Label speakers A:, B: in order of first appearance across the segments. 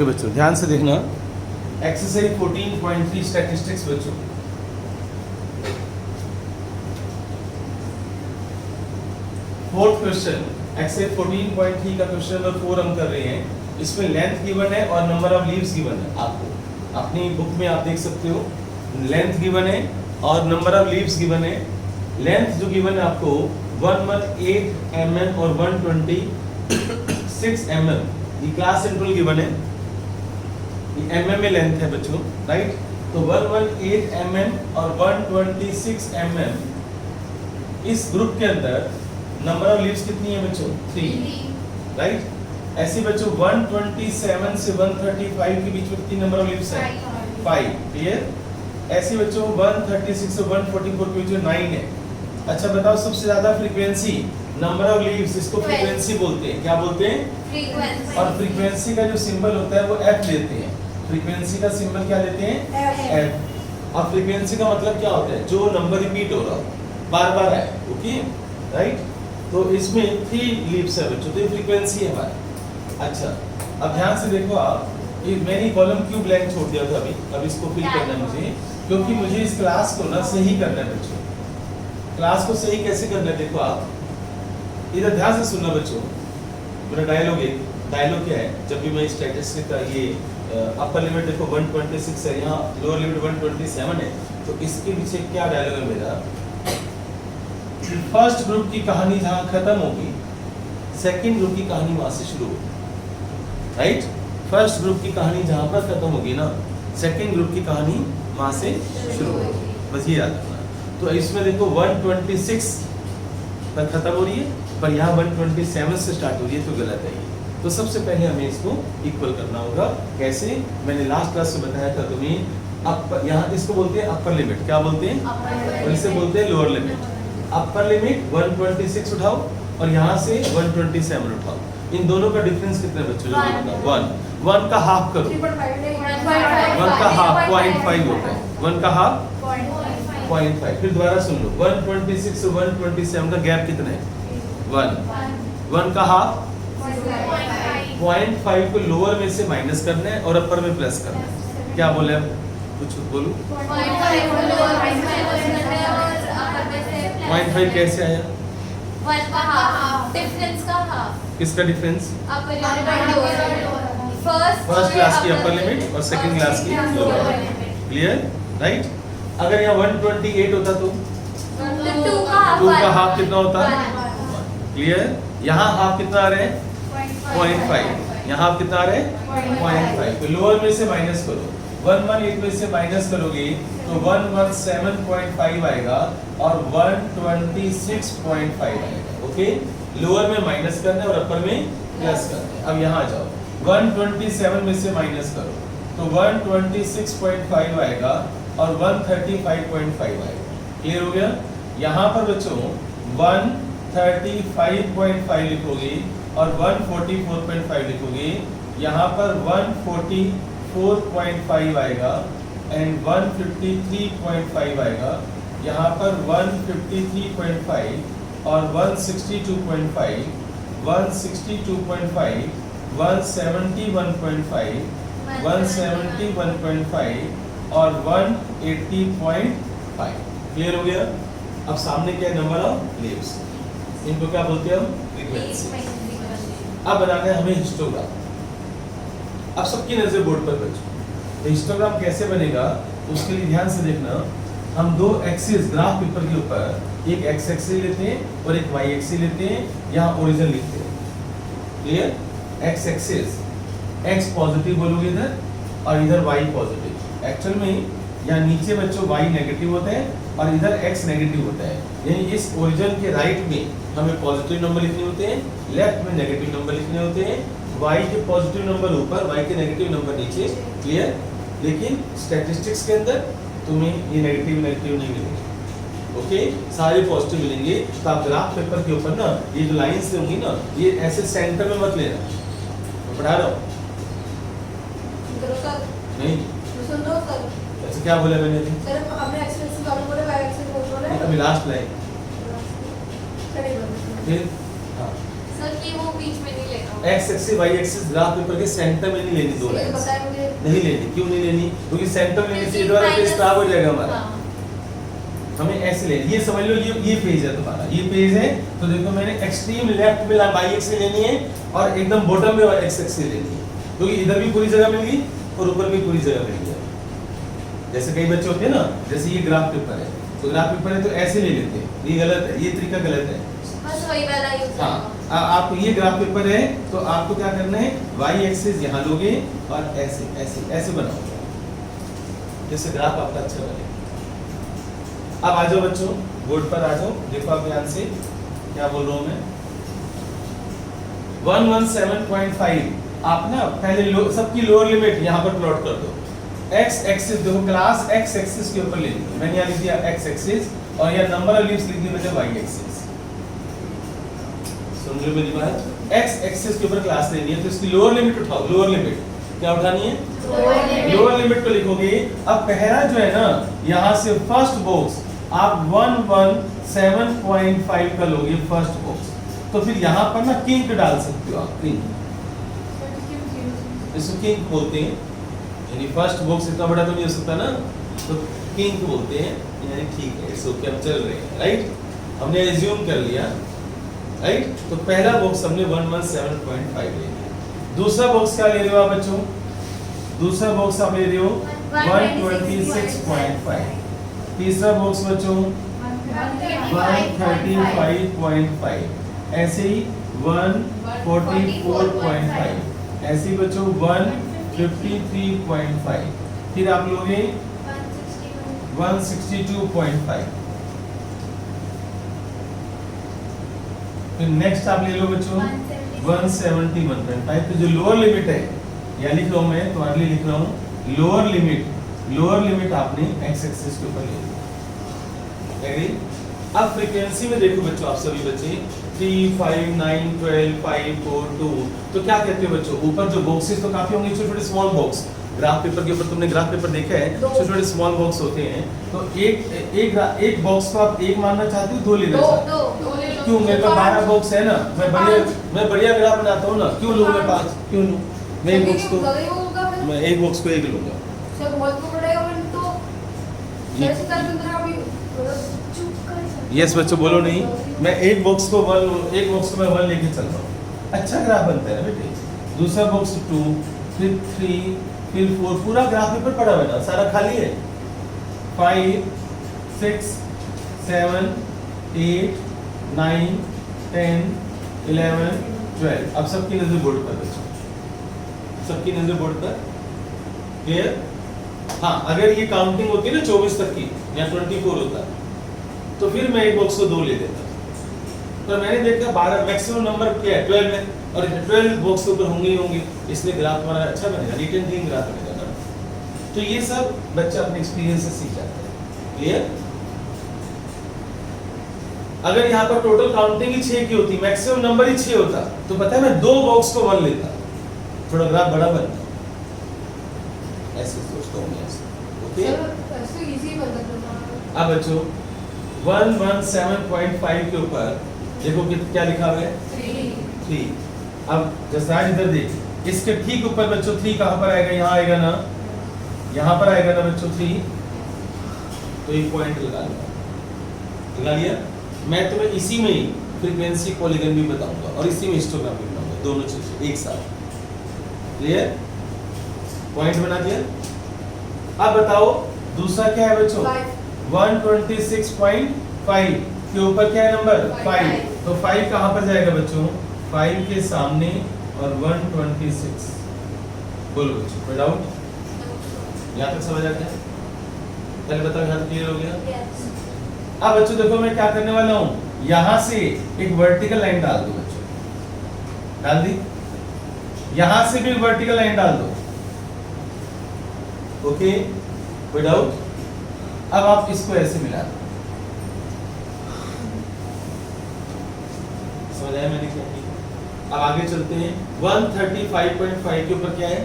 A: बच्चों ध्यान से देखना, एक्सरसाइज 14.3 स्टैटिस्टिक्स बच्चों। फोर्थ क्वेश्चन, एक्सरसाइज 14.3 का क्वेश्चन नंबर 4 हम कर रहे हैं। इसमें लेंथ गिवन है और नंबर ऑफ लीव्स गिवन है। आपको अपनी बुक में आप देख सकते हो, लेंथ गिवन है और नंबर ऑफ लीव्स गिवन है। लेंथ जो गिवन है आपको 118 mm और 126 mm, ये क्लास इंटरवल गिवन है, ये mm में लेंथ है बच्चों, राइट। तो 118 mm और 126 mm इस ग्रुप के अंदर नंबर ऑफ लीव्स कितनी है बच्चों? 3, राइट। ऐसे बच्चों 127 से 135 के बीच में कितनी नंबर ऑफ लीव्स है? 5, क्लियर। ऐसे बच्चों 136 से 144 के बीच में 9 है। अच्छा बताओ, सबसे ज्यादा फ्रीक्वेंसी नंबर ऑफ लीव्स, इसको फ्रीक्वेंसी बोलते हैं। क्या बोलते हैं? फ्रीक्वेंसी। और फ्रीक्वेंसी का जो सिंबल होता है वो एफ लेते हैं। फ्रीक्वेंसी का सिंबल क्या लेते हैं? एफ। और फ्रीक्वेंसी का मतलब क्या होता है? जो नंबर रिपीट हो रहा हो, बार बार आए, ओके, राइट। तो इसमें 3 लीव्स है बच्चों, तो ये फ्रीक्वेंसी है हमारी। अच्छा अब ध्यान से देखो आप, ये मैंने कॉलम क्यों ब्लैंक छोड़ दिया था अभी, अब इसको फिल करना है मुझे, क्योंकि मुझे इस क्लास को ना सही करना है बच्चों। क्लास को सही कैसे करना है देखो आप, इधर ध्यान से सुनना बच्चों। मेरा डायलॉग क्या है, जब भी मैं स्टैटिस्टिक्स का ये अपर लिमिट देखो 126 है, यहाँ लोअर लिमिट 127 है, तो इसके पीछे क्या डायलॉग है मेरा? फर्स्ट ग्रुप की कहानी जहां खत्म होगी, सेकंड ग्रुप की कहानी वहां से शुरू होगी, राइट। फर्स्ट ग्रुप की कहानी जहां पर खत्म होगी ना, सेकंड ग्रुप की कहानी वहां से शुरू होगी, बस ये याद रखना। तो इसमें देखो 126 पर खत्म हो रही है, पर यहाँ 127 से स्टार्ट हो रही है, तो गलत है ये। तो सबसे पहले हमें इसको इक्वल करना होगा। कैसे? मैंने लास्ट क्लास में बताया था तुम्हें। अपर, यहाँ इसको बोलते हैं अपर लिमिट, क्या बोलते हैं? और इसे बोलते हैं लोअर लिमिट। अपर लिमिट 126 उठाओ और यहाँ से 127 उठाओ, इन दोनों का डिफरेंस कितना है बच्चों? 1 का हाफ करो, 1 का हाफ 0.5 होता है, 1 का हाफ 0.5। फिर दोबारा सुन लो, 126 से 127 का गैप कितना है? 1 का हाफ 0.5 को लोअर में से माइनस करना है और अपर में प्लस करना है। क्या बोले अब? कुछ बोलो। 0.5 कैसे आया?
B: 1 का हाफ, डिफरेंस का हाफ।
A: किसका डिफरेंस?
B: फर्स्ट
A: क्लास की अपर लिमिट और सेकंड क्लास की लोअर लिमिट, क्लियर, राइट। अगर यहाँ 128 होता तो 2 का हाफ कितना होता? क्लियर। यहाँ हाफ कितना आ रहे हैं? 0.5। यहाँ हाफ कितना आ रहे हैं? 0.5। तो लोअर में से माइनस करो, 118 में से माइनस करोगे तो 117.5 आएगा और 126.5 आएगा, ओके। लोअर में माइनस करना है और अपर में प्लस करना है। अब यहाँ आ जाओ, 127 में से माइनस करो तो 126.5 आएगा और 135.5 आएगा, क्लियर हो गया। यहाँ पर बच्चों 135.5 लिखोगे और 144.5 लिखोगे, यहाँ पर 144.5 आएगा एंड 153.5 आएगा, यहाँ पर 153.5 और 162.5, 162.5, 171.5, 171.5 और 180.5, क्लियर हो गया। अब सामने क्या है? नंबर ऑफ लीव्स, इनको क्या बोलते हैं हम? फ्रीक्वेंसी। अब बनाना है हमें हिस्टोग्राम। अब सबकी नजर बोर्ड पर बच्चों, तो हिस्टोग्राम कैसे बनेगा उसके लिए ध्यान से देखना। हम 2 एक्सिस ग्राफ पेपर के ऊपर, एक एक्स एक्सिस लेते हैं और एक वाई एक्सिस लेते हैं, यहाँ ओरिजिन लिखते हैं, clear. X axis, x positive बोलोगे इधर और इधर वाई पॉजिटिव। एक्चुअल में यहाँ नीचे बच्चों वाई नेगेटिव होता है और इधर एक्स नेगेटिव होता है, यानी इस ओरिजिन के राइट में हमें पॉजिटिव नंबर लिखने होते हैं, लेफ्ट में नेगेटिव नंबर लिखने होते हैं। y के पॉजिटिव नंबर ऊपर, y के नेगेटिव नंबर नीचे, क्लियर। लेकिन स्टैटिस्टिक्स के अंदर तुम्हें ये नेगेटिव नहीं मिलेंगे, ओके, सारे पॉजिटिव मिलेंगे। तो आप ग्राफ पेपर के ऊपर ना ये जो लाइंस होंगी ना, ये ऐसे सेंटर में मत लेना। मैं पढ़ा रहा हूँ नहीं? अच्छा क्या बोला मैंने अभी? अभी लास्ट लाइन फिर
B: सर कि वो बीच में नहीं लेगा।
A: X axis y axis graph paper के सेंटर में नहीं लेनी दो
B: ये
A: लाइन
B: पता है मुझे।
A: नहीं लेनी। क्यों नहीं लेनी? क्योंकि सेंटर में लेने से
B: क्योंकि
A: द्वारा पेज
B: minus-
A: खराब हो जाएगा हमारा।
B: हाँ।
A: हमें ऐसे लेनी, ये समझ लो ये पेज है तुम्हारा, ये पेज है तो देखो मैंने एक्सट्रीम लेफ्ट में वाई एक्सिस लेनी है और एकदम बॉटम में एक्स एक्सिस लेनी है, क्योंकि इधर भी पूरी जगह मिल गई और ऊपर भी पूरी जगह मिल गई। जैसे कई बच्चे होते हैं ना, जैसे ये ग्राफ पेपर है तो ग्राफ पेपर है तो ऐसे ले लेते हैं, ये गलत है, ये तरीका गलत है।
B: बस वही वाला यूज
A: हाँ, आप ये ग्राफ पेपर है तो आपको क्या करना है, वाई एक्सिस यहाँ लोगे और ऐसे ऐसे ऐसे बनाओगे, जैसे ग्राफ आपका अच्छा बने। अब आ जाओ बच्चों, बोर्ड पर आ जाओ, देखो आप ध्यान से क्या बोल रहा हूँ मैं। 117.5 आप ना पहले सबकी लोअर लिमिट यहाँ पर प्लॉट कर दो। एक्स एक्सिस देखो, क्लास एक्स एक्सिस के ऊपर ले लो, मैंने यहाँ लिख दिया एक्स एक्सिस और यहाँ नंबर ऑफ लीव्स लिख दी मैंने वाई एक्सिस। सुन रहे हो मेरी बात? एक्स एक्सिस के ऊपर क्लास लेनी है तो इसकी लोअर लिमिट उठाओ। लोअर लिमिट क्या उठानी है? लोअर लिमिट को लिखोगे। अब पहला जो है ना, यहाँ से फर्स्ट बॉक्स आप 117.5 का लोगे फर्स्ट बॉक्स, तो फिर यहाँ पर ना किंक डाल सकते हो आप, किंक, इसको किंक बोलते हैं, यानी फर्स्ट बॉक्स इतना बड़ा तो नहीं हो सकता ना, तो किंक बोलते हैं, यानी ठीक है, इट्स ओके, हम चल रहे हैं, राइट, हमने एज्यूम कर लिया, राइट। तो पहला बॉक्स हमने 117.5 ले लिया। दूसरा बॉक्स क्या ले रहे हो आप बच्चों? दूसरा बॉक्स आप ले रहे हो 126.5। तीसरा बॉक्स बच्चों 135.5, ऐसे ही 144.5, ऐसे ही बच्चों 153.5, फिर आप लोगे 162.5, फिर नेक्स्ट आप ले लो बच्चों 171.5। तो जो लोअर लिमिट है, या लिख रहा हूं मैं, तुम्हारे लिए लिख रहा हूं, लोअर लिमिट आपने एक्स एक्सिस के ऊपर ले ली। एग्री? अब फ्रीक्वेंसी में देखो बच्चों, आप सभी बच्चे 3, 5, 9, 12, 5, 4, 2, तो क्या कहते हो बच्चों, ऊपर जो बॉक्सेस तो काफी होंगे, छोटे छोटे स्मॉल बॉक्स, ग्राफ पेपर के ऊपर तुमने ग्राफ पेपर देखा है, छोटे छोटे स्मॉल बॉक्स होते हैं, तो एक बॉक्स को आप एक मानना चाहते हो, दो लेना चाहते हो? क्यों? मेरे पास 12 बॉक्स है ना, मैं बढ़िया ग्राफ बनाता हूँ ना, क्यों लूँ मैं 5? क्यों लूँ? मैं एक बॉक्स को एक लूंगा। यस बच्चों, बोलो नहीं, मैं एक बॉक्स को मैं 1 लेके चल रहा हूँ, अच्छा ग्राफ बनता है ना बेटे। दूसरा बॉक्स 2, फिर 3, फिर 4, पूरा ग्राफ पेपर पड़ा हुआ है ना, सारा खाली है। 5, 6, 7, 8, 9, 10, 11, 12। अब सबकी नजर बोर्ड पर बच्चों, सबकी नजर बोर्ड पर, क्लियर? हाँ, अगर ये काउंटिंग होती है ना 24 तक की या 24 होता तो फिर मैं एक बॉक्स को 2 ले देता, पर मैंने देखा 12 मैक्सिमम नंबर क्या है 12 में, और 12 बॉक्स के ऊपर होंगे ही होंगे, इसलिए ग्राफ हमारा अच्छा बनेगा, नीट एंड क्लीन ग्राफ बनेगा ना। तो ये सब बच्चा अपने एक्सपीरियंस से सीख जाता है, क्लियर? अगर यहाँ पर टोटल काउंटिंग ही 6 की होती, मैक्सिमम नंबर ही 6 होता, तो पता है मैं 2 बॉक्स को 1 लेता, थोड़ा ग्राफ बड़ा बनता। ऐसे सोचता हूँ मैं, ओके? अब बच्चों 117.5 के ऊपर देखो क्या लिखा हुआ है, 3। अब जैसा इधर देख, इसके ठीक ऊपर बच्चों 3 कहाँ पर आएगा? यहाँ आएगा ना, यहाँ पर आएगा ना बच्चों 3, तो एक पॉइंट लगा लिया। मैं तुम्हें इसी में ही फ्रीक्वेंसी पॉलीगन भी बताऊंगा और इसी में हिस्टोग्राम भी बताऊंगा, दोनों चीजें एक साथ, क्लियर? पॉइंट बना दिया। अब बताओ दूसरा क्या है बच्चों? 126.5 के ऊपर क्या है नंबर? 5। तो 5 कहाँ पर जाएगा बच्चों? 5 के सामने और 126। बोलो बच्चों, कोई डाउट? यहाँ तक समझ आ गया? पहले बताओ, यहाँ तक क्लियर हो गया? अब बच्चों देखो मैं क्या करने वाला हूँ, यहाँ से एक वर्टिकल लाइन डाल दो बच्चों, डाल दी, यहाँ से भी वर्टिकल लाइन डाल दो, ओके? कोई डाउट? अब आप इसको ऐसे मिला दो, समझ आया मैंने क्या किया? अब आगे चलते हैं। 135.5 के ऊपर क्या है?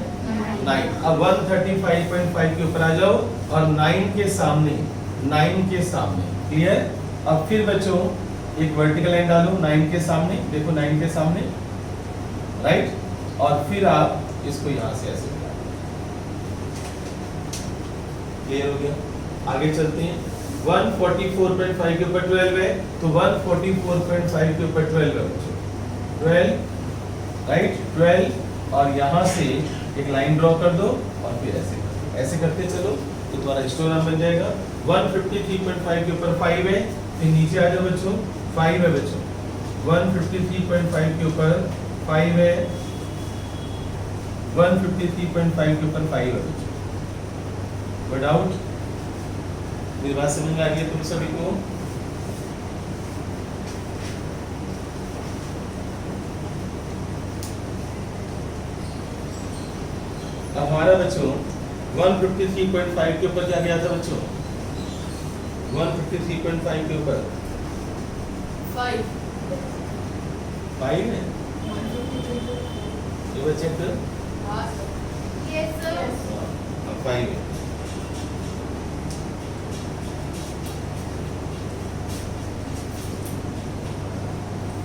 A: 9। अब 135.5 के ऊपर आ जाओ और 9 के सामने, क्लियर? अब फिर बच्चों एक वर्टिकल लाइन डालो 9 के सामने, देखो 9 के सामने, राइट, और फिर आप इसको यहाँ से ऐसे मिला। क्लियर हो गया? आगे चलते हैं। 144.5 के ऊपर 12 है, तो 144.5 के ऊपर 12 है बच्चों, 12, राइट, 12, और यहाँ से एक लाइन ड्रॉ कर दो और फिर ऐसे कर दो। ऐसे करते चलो तो तुम्हारा हिस्टोग्राम बन जाएगा। 153.5 के ऊपर 5 है, फिर नीचे आ जाओ बच्चों, 5 है बच्चों, 153.5 के ऊपर 5 है, 153.5 के ऊपर 5 है बच्चों। कोई डाउट? मेरी बात समझ में आ गई तुम सभी को? अब हमारा बच्चों 153.5 के ऊपर क्या गया था बच्चों? 153.5 के ऊपर 5 है, ये बच्चे फिर
B: यस सर।
A: 5 है।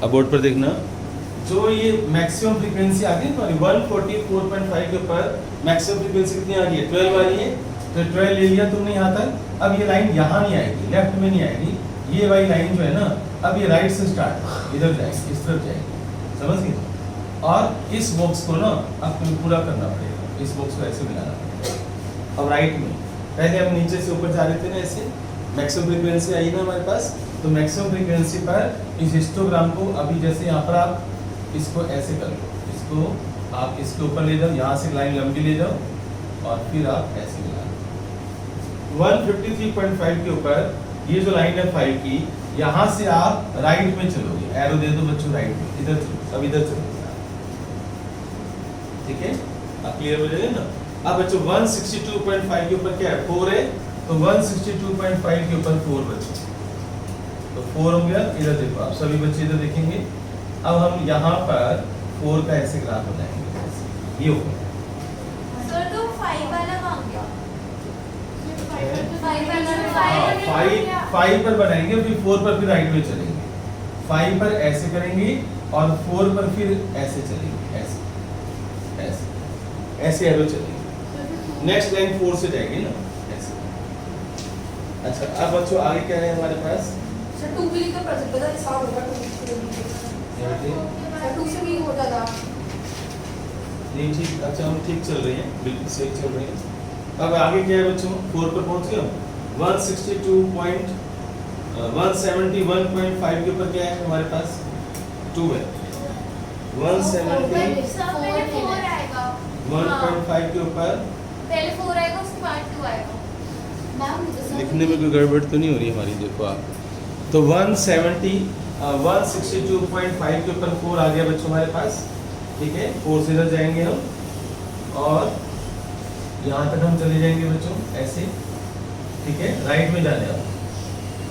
A: अब बोर्ड पर देखना, जो ये मैक्सिमम फ्रीक्वेंसी आ गई तुम्हारी 144.5 के ऊपर मैक्सिमम फ्रीक्वेंसी कितनी आ गई है? 12 आ रही है, तो 12 ले लिया तुमने यहाँ तक। अब ये लाइन यहाँ नहीं आएगी, लेफ्ट में नहीं आएगी, ये वाली लाइन जो है ना, अब ये राइट से स्टार्ट इधर जाएगी, इस तरफ जाएगी, समझ गए? और इस बॉक्स को ना अब तुम्हें पूरा करना पड़ेगा, इस बॉक्स को ऐसे मिलाना पड़ेगा। अब राइट में पहले हम नीचे से ऊपर जा रहे थे ना, ऐसे मैक्सिमम फ्रीक्वेंसी आई ना हमारे पास, तो मैक्सिमम फ्रीक्वेंसी पर इस हिस्टोग्राम को अभी जैसे यहाँ पर आप इसको ऐसे कर लो, इसको आप इसके ऊपर ले जाओ, यहाँ से लाइन लंबी ले जाओ और फिर आप ऐसे मिला लो। 153.5 के ऊपर ये जो लाइन है 5 की, यहाँ से आप राइट में चलोगे, एरो दे दो बच्चों राइट में, इधर चलो, अब इधर चलो, ठीक है? अब क्लियर हो जाएगा ना? अब बच्चों 162.5 के ऊपर क्या है? 4 है, तो 162.5 के ऊपर 4 बच्चों, तो 4 हो गया। इधर देखो आप सभी बच्चे इधर देखेंगे। अब हम यहाँ पर 4 का ऐसे ग्राफ बनाएंगे, ये हो गया।
B: सर तो 5 वाला कहाँ गया?
A: 5 पर बनाएंगे, फिर 4 पर फिर राइट में चलेंगे, 5 पर ऐसे करेंगे और 4 पर फिर ऐसे चलेंगे, ऐसे ऐसे ऐसे एरो चलेंगे। नेक्स्ट लाइन 4 से जाएगी ना, ऐसे। अच्छा, अब बच्चों आगे क्या है हमारे पास?
C: सर 2 भी का प्रोजेक्ट बता हिसाब होगा 2 से भी होता था।
A: नहीं ठीक, अच्छा हम ठीक चल रहे हैं, बिल्कुल सही चल रहे हैं। अब आगे क्या है बच्चों? 4 पर पहुंच गए हम। 171.5 के ऊपर क्या है हमारे पास? 2 है। 170
B: सब पहले 4 आएगा,
A: 1.5 के ऊपर
B: पहले 4 आएगा उसके बाद 2 आएगा।
A: लिखने में कोई गड़बड़ तो नहीं हो रही हमारी? देखो आप, तो 162.5 के ऊपर 4 आ गया बच्चों हमारे पास, ठीक है? 4 से इधर जाएंगे हम और यहाँ तक हम चले जाएंगे बच्चों ऐसे, ठीक है? राइट में जाने अब।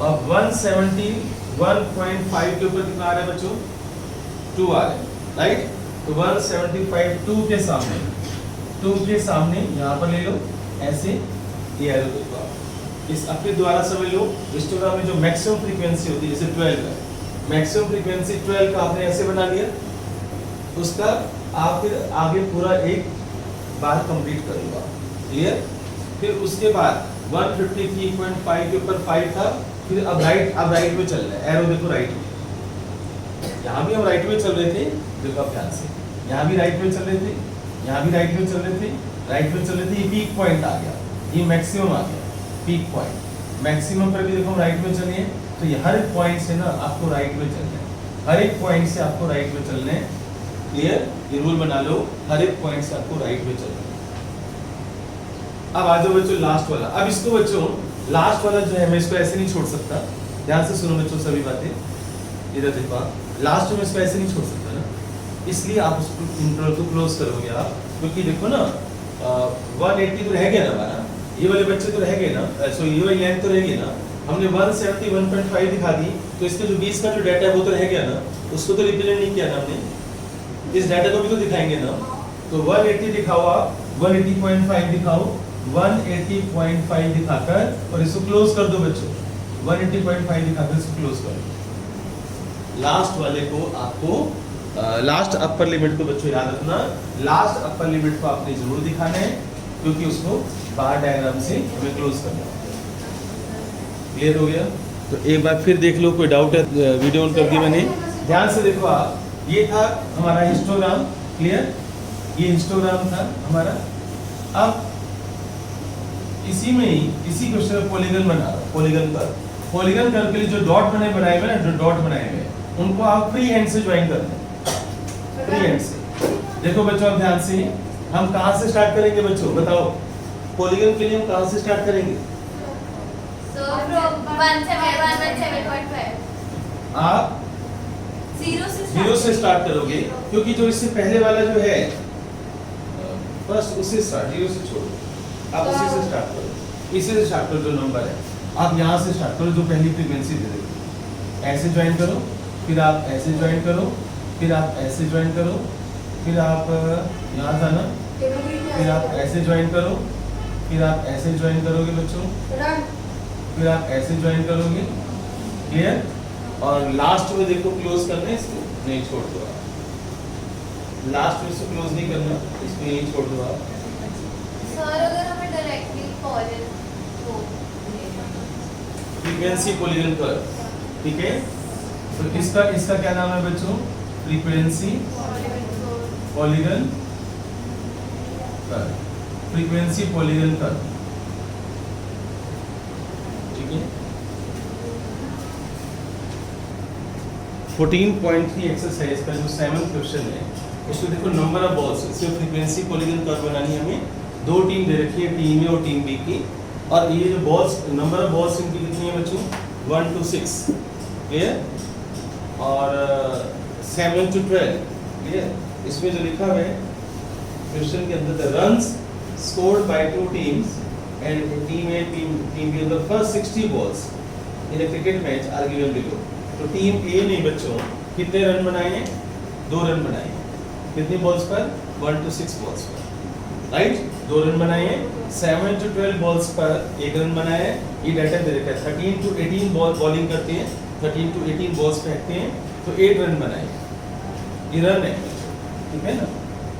A: अब 171.5 के ऊपर कितना आ रहा है बच्चों? 2 आ रहा है, राइट? तो 175 2 के सामने, 2 के सामने यहाँ पर ले लो ऐसे, ये एरो देखो आप। इस अपने द्वारा समझ लो, हिस्टोग्राम में जो मैक्सिमम फ्रीक्वेंसी होती है, जैसे 12 है, मैक्सिमम फ्रीक्वेंसी 12 का आपने ऐसे बना लिया, उसका आप फिर आगे पूरा एक बार कंप्लीट करूंगा, क्लियर? फिर उसके बाद 153.5 के ऊपर 5 था, फिर अब राइट में चल रहा है, एरो देखो राइट में। यहाँ भी हम राइट में चल रहे थे, देखो आप ध्यान से, यहाँ भी राइट में चल रहे थे, यहाँ भी राइट में चल रहे थे, राइट में चल रहे थे, ये पीक पॉइंट आ गया, ये मैक्सिमम आ गया, पीक पॉइंट। मैक्सिमम पर भी देखो हम राइट में चले, तो ये हर एक पॉइंट से ना आपको राइट में चलना है, हर एक पॉइंट से आपको राइट में चलना है, क्लियर? ये रूल बना लो, हर एक पॉइंट से आपको राइट में चलना है। अब आ जाओ बच्चों लास्ट वाला। अब इसको बच्चों लास्ट वाला जो है मैं इसको ऐसे नहीं छोड़ सकता, ध्यान से सुनो बच्चों सभी बातें, इधर देखो आप, लास्ट में इसको ऐसे नहीं छोड़ सकता ना, इसलिए आप उसको इंटरवल को क्लोज करोगे आप, क्योंकि देखो ना 180 तो रह गया ना हमारा, ये वाले बच्चे तो रह गए ना, सो ये वाली लेंथ तो रह गई ना, हमने 171.5 दिखा दी, तो इसके जो 20 का जो डाटा है वो तो रह गया ना, उसको तो रिप्रेजेंट नहीं किया ना हमने, इस डाटा को भी तो दिखाएंगे ना। तो 180 दिखाओ आप, 180.5 दिखाओ, 180.5 दिखाकर और इसको क्लोज कर दो बच्चों, 180.5 दिखाकर इसको क्लोज कर दो। लास्ट वाले को आपको लास्ट अपर लिमिट को बच्चों याद रखना, लास्ट अपर लिमिट को आपने जरूर दिखाना है क्योंकि उसको बाहर डायग्राम से हमें क्लोज करना है। क्लियर हो गया? तो एक बार फिर देख लो, कोई डाउट है वीडियो ऑन कर दी मैंने, ध्यान से देखो आप। ये था हमारा हिस्टोग्राम, क्लियर? ये हिस्टोग्राम था हमारा। अब इसी में ही इसी क्वेश्चन में पॉलीगन बना, पॉलीगन पर पॉलीगन कर्व के लिए जो डॉट बनाए हुए ना, जो डॉट बनाए हुए उनको आप फ्री हैंड से ज्वाइन कर दें, फ्री हैंड से। देखो बच्चों आप ध्यान से, हम कहाँ से स्टार्ट करेंगे बच्चों बताओ? पॉलीगन के लिए हम कहाँ से स्टार्ट करेंगे?
B: So from 171.1.7.5
A: आप 0 से स्टार्ट करोगे क्योंकि जो इससे पहले वाला जो है बस उससे स्टार्ट, 0 से छोड़ो, आप उसी से स्टार्ट करो, इसी से स्टार्ट करो। जो नंबर है आप यहाँ से स्टार्ट करो, जो पहली फ्रीक्वेंसी दे देगी, ऐसे ज्वाइन करो, फिर आप ऐसे ज्वाइन करो, फिर आप ऐसे ज्वाइन करो, फिर आप यहाँ था ना, फिर आप ऐसे ज्वाइन करो, फिर आप ऐसे ज्वाइन करोगे बच्चों, फिर आप ऐसे ज्वाइन करोगे। क्लियर? और लास्ट में देखो क्लोज करना है, इसको नहीं छोड़ दो आप, लास्ट में इसको क्लोज नहीं करना, इसको यही छोड़ दो आप।
B: सर अगर हमें डायरेक्टली पॉलीगन को
A: फ्रीक्वेंसी पॉलीगन कर्व, ठीक है? तो इसका क्या नाम है बच्चों? Frequency polygon curve, frequency polygon curve, ठीक है? 14.3 एक्सरसाइज का जो 7th क्वेश्चन है, उसमें देखो नंबर ऑफ बॉल्स, इसमें फ्रीक्वेंसी पॉलीगन कर्व बनानी है हमें। दो टीम दे रखी है, टीम ए और टीम बी की, और ये जो बॉल्स, नंबर ऑफ बॉल्स इनकी कितनी है बच्चों? 1 to 6, क्लियर? और 7 to 12, क्लियर? इसमें जो लिखा हुआ है क्वेश्चन के अंदर, the runs scored by two teams and team A team B, the first 60 balls in a cricket match are given below. तो टीम ए ने बच्चों कितने रन बनाए हैं? 2 रन बनाए हैं। कितनी बॉल्स पर? 1 to 6 बॉल्स पर, राइट? 2 रन बनाए हैं। 7 to 12 बॉल्स पर 1 रन बनाया है। ये डाटा दे रखा है। 13 to 18 बॉलिंग करते हैं, 13 to 18 बॉल्स फेंकते हैं, तो 8 रन बनाए। ये रन है, ठीक है ना?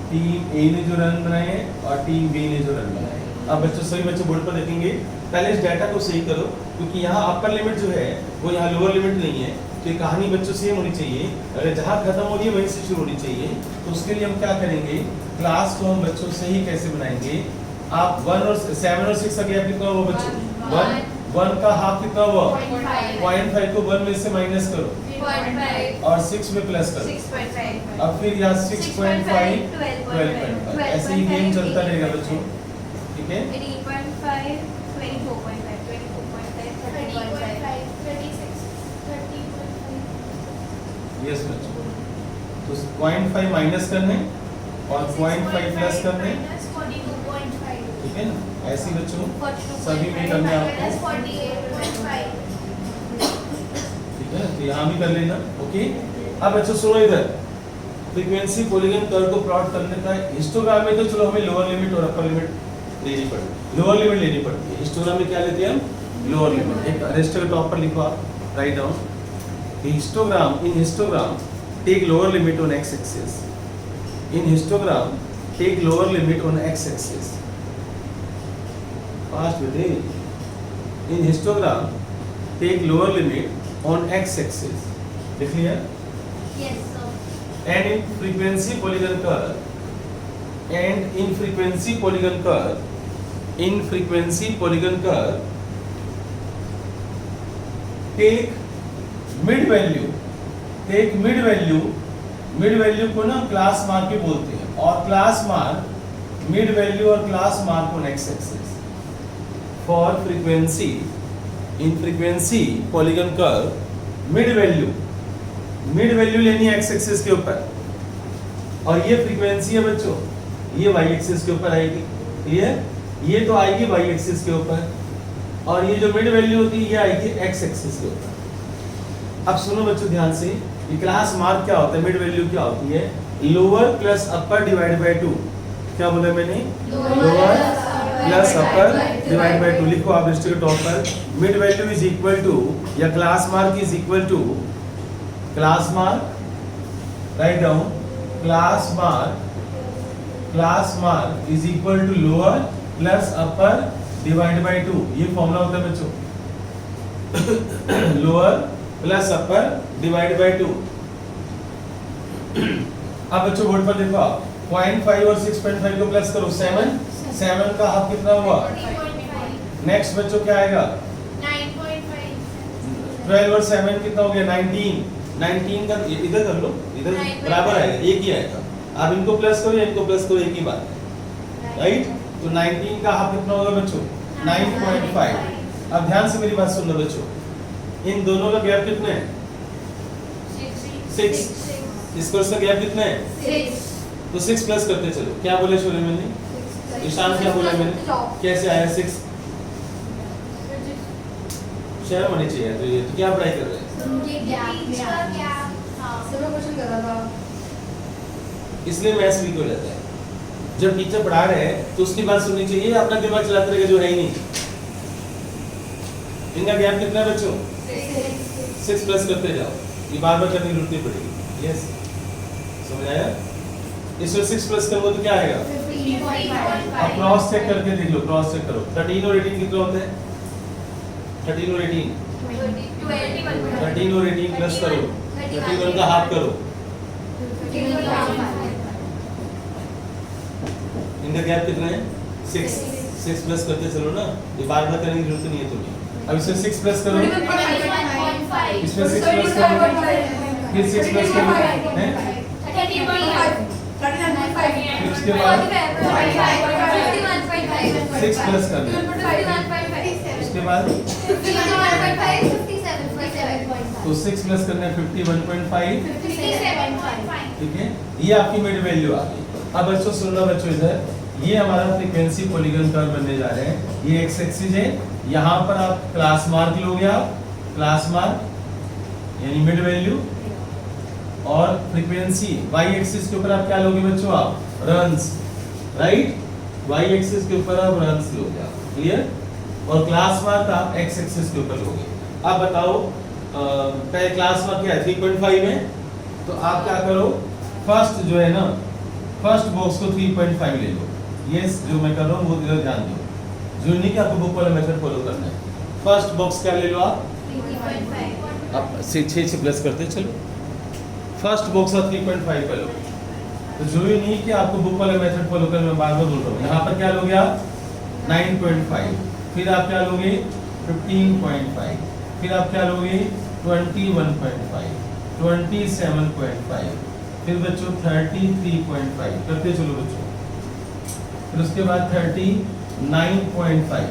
A: टीम ए ने जो रन बनाए हैं और टीम बी ने जो रन बनाए हैं। अब बच्चों सभी बच्चे बोर्ड पर देखेंगे। पहले इस डाटा को सही करो, क्योंकि यहाँ अपर लिमिट जो है वो यहाँ लोअर लिमिट नहीं है, तो ये कहानी बच्चों सेम होनी चाहिए। अगर जहाँ खत्म हो रही है वहीं से शुरू होनी चाहिए। तो उसके लिए हम क्या करेंगे, क्लास को हम बच्चों सही कैसे बनाएंगे? आप 1 और 7 और 6 का गैप कितना हुआ बच्चों? 1 का हाफ कितना हुआ? 0.5 को 1 में से माइनस करो
B: 0.5
A: और 6 में प्लस करो।
B: 6.5
A: अब फिर यहाँ 6.5 12.5 ऐसे ही गेम चलता रहेगा बच्चों, ठीक है?
B: 18.5 24.5 24.5 30.5
C: 36 30.5
A: यस बच्चों, तो 0.5 माइनस करने और 0.5 प्लस करने,
C: 42.5
A: ठीक है ना? ऐसे ही बच्चों सभी में करने आपको,
C: 48.5
A: ठीक है? तो यहाँ भी कर लेना, ओके? अब बच्चों सुनो इधर, फ्रीक्वेंसी पॉलीगन कर्व को प्लॉट करने का हिस्टोग्राम में तो चलो हमें लोअर लिमिट और अपर लिमिट लेनी पड़ती, लोअर लिमिट लेनी पड़ती है। हिस्टोग्राम में क्या लेते हैं हम? Lower limit. एक रजिस्टर के टॉप पर लिखो आप, right down histogram. In histogram take lower limit on X axis. In histogram take lower limit on X axis. Fast बेटे। In histogram take lower limit on X axis. लिख लिया?
B: Yes sir.
A: And in frequency polygon curve, and in frequency polygon curve, in frequency polygon curve, take mid value, take mid value, mid value को ना class mark भी बोलते हैं, और class mark mid value और class mark on x axis for frequency, in frequency polygon curve, mid value, mid value लेनी है x axis के ऊपर, और ये फ्रीक्वेंसी है बच्चों, ये वाई एक्सिस के ऊपर आएगी। क्लियर? ये तो आएगी वाई एक्सिस के ऊपर, और ये जो मिड वैल्यू होती है ये आएगी एक्स एक्सिस के ऊपर। अब सुनो बच्चों ध्यान से, ये क्लास मार्क क्या होता है, मिड वैल्यू क्या होती है? Lower plus upper divide by 2। क्या बोला मैंने? Lower plus upper divide by 2। लिखो आप रजिस्टर के टॉप पर, mid value is equal to, या class mark is equal to, class mark, right down class mark is equal to lower plus upper divide by 2, ये formula होता है बच्चों। Lower plus upper divide by 2। अब बच्चों board पर देखो आप 0.5 और 6.5 को प्लस करो 7 का हाफ कितना हुआ?
C: 40.5
A: नेक्स्ट बच्चों क्या आएगा?
C: 9.5
A: 12 और 7 कितना हो गया? 19 का इधर कर लो, इधर बराबर आएगा, एक ही आएगा। आप इनको प्लस करो या इनको प्लस करो, एक ही बात है, राइट? तो 19 का हाफ कितना होगा बच्चों? 9.5। अब ध्यान से मेरी बात सुनना बच्चों, इन दोनों का गैप कितना है? 6। इसको इसका गैप कितना है?
C: 6
A: तो 6 प्लस करते चलो। क्या बोले शोले मैंने? ईशान क्या बोला मैंने? कैसे आया 6? शर्म आनी चाहिए तो ये तो क्या पढ़ाई कर रहे हैं?
C: ये गैप में आ गया। हां
D: सब क्वेश्चन कर रहा था।
A: इसलिए मैथ्स वीक हो जाता है। जब टीचर पढ़ा रहे हैं तो उसकी बात सुननी चाहिए, अपना दिमाग चलाते रहेगा जो है ही नहीं। इनका गैप कितना है बच्चों? 6 प्लस करते जाओ, ये बार बार करने की जरूरत नहीं पड़ेगी। यस, समझ आया? इसमें 6 प्लस करोगे तो क्या आएगा?
C: 15.5
A: अब क्रॉस चेक करके देख लो, क्रॉस चेक करो। 13 और 18 कितना होता है? 13 और 18 प्लस करो, 31 का हाफ करो। इनका गैप कितना है? 6 प्लस करते चलो ना, ये बार बार करने की जरूरत नहीं है तुम्हें। अब इसमें 6 प्लस करो, इसमें 6 प्लस करो, फिर 6 प्लस करो, हैं? उसके बाद 6 प्लस करना है, उसके बाद तो 6 प्लस करना है 51.5, ठीक है? ये आपकी मिड वैल्यू आ गई। अब बच्चों सुनना बच्चों, इधर ये हमारा फ्रीक्वेंसी पॉलीगन कर्व बनने जा रहे हैं। ये एक्स एक्सिस है, यहाँ पर आप क्लास मार्क लोगे, आप क्लास मार्क यानी मिड वैल्यू, और फ्रीक्वेंसी वाई एक्सिस के ऊपर आप क्या लोगे बच्चों? आप रन्स, राइट? वाई एक्सिस के ऊपर आप रन्स लोगे आप, क्लियर? और क्लास मार्क आप एक्स एक्सिस के ऊपर लोगे। अब बताओ पहले क्लास मार्क क्या है? 3.5 है, तो आप क्या करो, फर्स्ट जो है ना, फर्स्ट बॉक्स को 3.5 ले लो। यस, जो मैं कर रहा हूँ वो इधर ध्यान दो, जरूरी नहीं कि आपको बुक वाला मेथड फॉलो करना है। फर्स्ट बॉक्स क्या ले लो आप?
C: 3.5
A: आप 6 प्लस करते चलो, फर्स्ट बॉक्स का 3.5 कर लो। तो जरूरी नहीं कि आपको बुक वाला मेथड फॉलो करना, मैं बार बार बोल रहा हूँ। यहाँ पर क्या लोगे आप? 9.5, फिर आप क्या लोगे? 15.5, फिर आप क्या लोगे? 21.5, 27.5, फिर बच्चों 33.5 करते चलो बच्चों, फिर उसके बाद 39.5,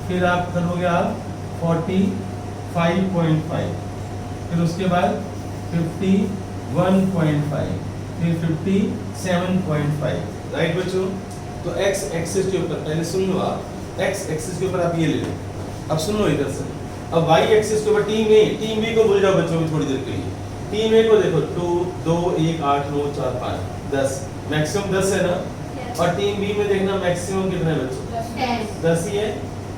A: फिर आप करोगे आप 45.5, फिर उसके बाद 51.5, फिर 57.5, राइट बच्चों? तो एक्स एक्सिस के ऊपर पहले सुन लो आप, एक्स एक्सिस के ऊपर आप ये ले लो। अब सुन लो इधर से, अब वाई एक्सिस के ऊपर टीम ए को भूल जाओ बच्चों थोड़ी देर के लिए। टीम ए को देखो, 2 2 1 8 9 4 5 10, मैक्सिमम 10 है ना? और टीम बी में देखना मैक्सिमम कितना है बच्चों? 10 ही है।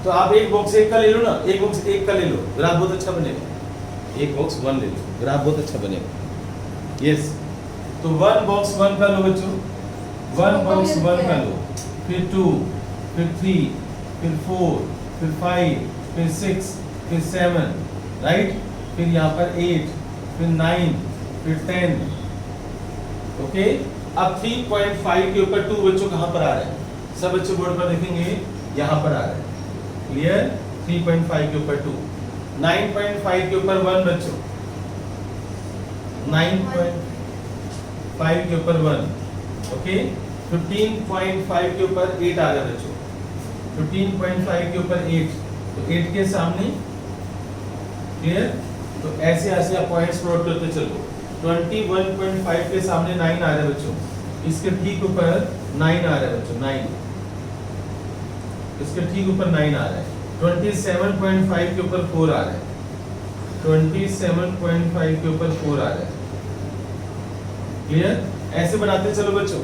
A: तो आप एक बॉक्स एक का ले लो ना, एक बॉक्स एक का ले लो, ग्राफ बहुत अच्छा बनेगा। एक बॉक्स 1 ले लो, ग्राफ बहुत अच्छा बनेगा। यस, तो 1 बॉक्स 1 का लो बच्चों, 1 बॉक्स 1 का लो, फिर 2, फिर 3, फिर 4, फिर 5, फिर 6, फिर 7, राइट? फिर यहाँ पर 8, फिर 9, फिर 10, ओके? अब 3.5 के ऊपर 2 बच्चों कहाँ पर आ रहे हैं? सब बच्चों बोर्ड पर देखेंगे, यहाँ पर आ रहे हैं, क्लियर? 3.5 के ऊपर 2, 9.5 के ऊपर 1 बच्चों, 9.5 के ऊपर 1, ओके? 15.5 के ऊपर 8 आ रहा है बच्चों, 15.5 के ऊपर 8, तो 8 के सामने, क्लियर? तो ऐसे ऐसे आप पॉइंट्स नोट करते चलो। 21.5 के सामने 9 आ रहा है बच्चों, इसके ठीक ऊपर 9 आ रहा है बच्चों, 9, इसके ठीक ऊपर 9 आ रहा है। 27.5 के ऊपर 4 आ रहा है, 27.5 के ऊपर 4 आ रहा है, क्लियर? ऐसे बनाते चलो बच्चों।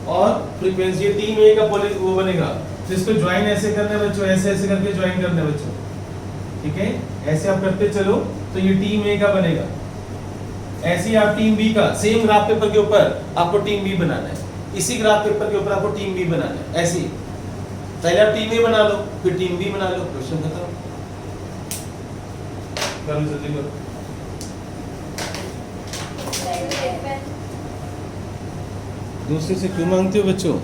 A: और फ्रीक्वेंसी टीम ए का पॉली वो बनेगा, जिसको ज्वाइन ऐसे करना है बच्चों, ऐसे ऐसे करके ज्वाइन करना है बच्चों, ठीक है? ऐसे आप करते चलो तो ये टीम ए का बनेगा, ऐसे ही आप टीम बी का सेम ग्राफ पेपर के ऊपर आपको टीम बी बनाना है, इसी ग्राफ पेपर के ऊपर आपको टीम बी बनाना है। ऐसे ही पहले आप टीम ए बना लो, फिर टीम बी बना लो, क्वेश्चन खत्म। करो जल्दी करो। दूसरे से क्यों मांगते हो बच्चों?